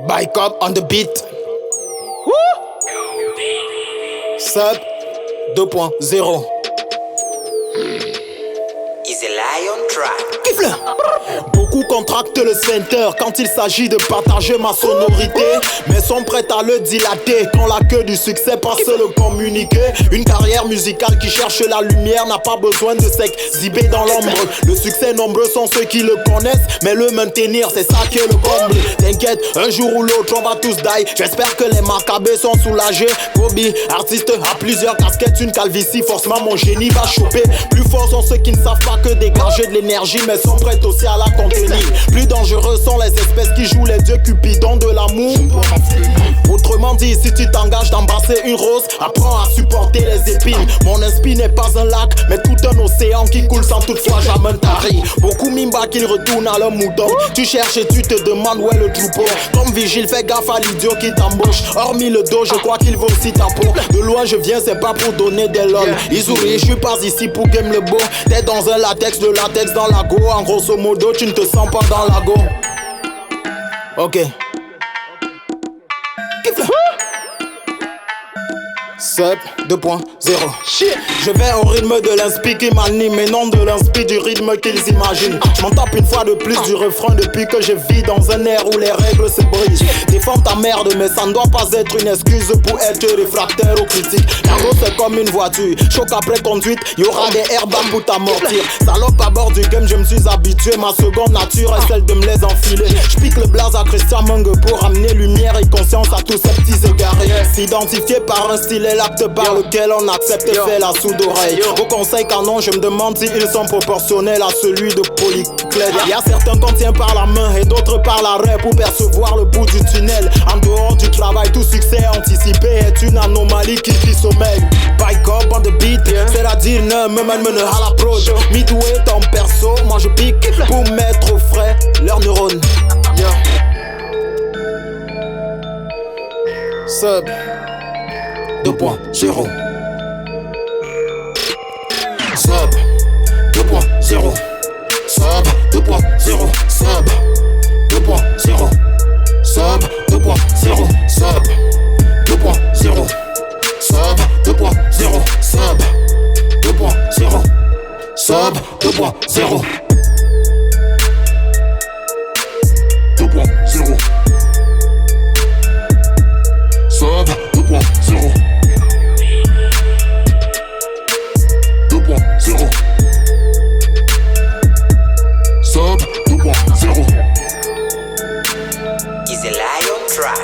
Bike up on the beat. Sub 2.0. Is a lion track. Kifle. Beaucoup contractent le center quand il s'agit de partager ma sonorité, mais sont prêts à le dilater quand la queue du succès passe le communiquer. Une carrière musicale qui cherche la lumière n'a pas besoin de s'exhiber dans l'ombre. Le succès nombreux sont ceux qui le connaissent, mais le maintenir c'est ça qui est le comble. T'inquiète, un jour ou l'autre on va tous die. J'espère que les macabées sont soulagés. Kobe, artiste à plusieurs casquettes, une calvitie, forcément mon génie va choper. Plus forts sont ceux qui ne savent pas que dégager de l'énergie, mais sont prêts aussi à la contenir. Plus dangereux sont les espèces qui jouent les dieux cupidons de l'amour. Autrement dit, si tu t'engages d'embrasser une rose, apprends à supporter les épines. Mon inspi n'est pas un lac, mais tout un océan qui coule sans toutefois jamais tarir. Beaucoup mimba qu'ils retournent à leur mouton. Tu cherches et tu te demandes où est le troupeau. Comme vigile, fais gaffe à l'idiot qui t'embauche. Hormis le dos, je crois qu'il vaut aussi ta peau. De loin je viens, c'est pas pour donner des lol. Isouri, je suis pas ici pour game le beau. T'es dans un latex, de latex dans la go. En grosso modo, tu ne te sens pas dans la go. Ok. Sub 2.0. Je vais au rythme de l'inspi qui m'anime et non de l'inspi du rythme qu'ils imaginent. Je m'en tape une fois de plus du refrain depuis que je vis dans un air où les règles se brisent. Défends ta merde mais ça ne doit pas être une excuse pour être réfractaire aux critiques. L'argot c'est comme une voiture, choc après conduite, y'aura des airbags pour t'amortir. Salope à bord du game, je me suis habitué, ma seconde nature est celle de me les enfiler. Je pique le blaze à Christian Mungue pour amener lumière et conscience à tous ces petits égarés. S'identifier par un style est l'acte par lequel on accepte et fait la soude oreille. Vos conseils canon, je me demande si ils sont proportionnels à celui de Polyclède. Y'a certains qu'on tient par la main et d'autres par l'arrêt pour percevoir le bout du tunnel. En dehors du travail, tout succès anticipé est une anomalie qui sommeille. Bike up on the beat, c'est-à-dire ne me mène à l'approche. Midway ton perso, moi je pique pour mettre au frais leurs neurones. Sub 2.0. Sub 2.0. Sub 2.0. Sub 2.0. Sub 2.0. Sub 2.0. Sub 2.0. Sub 2.0. Sub 2.0. 2.0. Sub 2.0. 2.0. Sub 2.0. Is a lion track.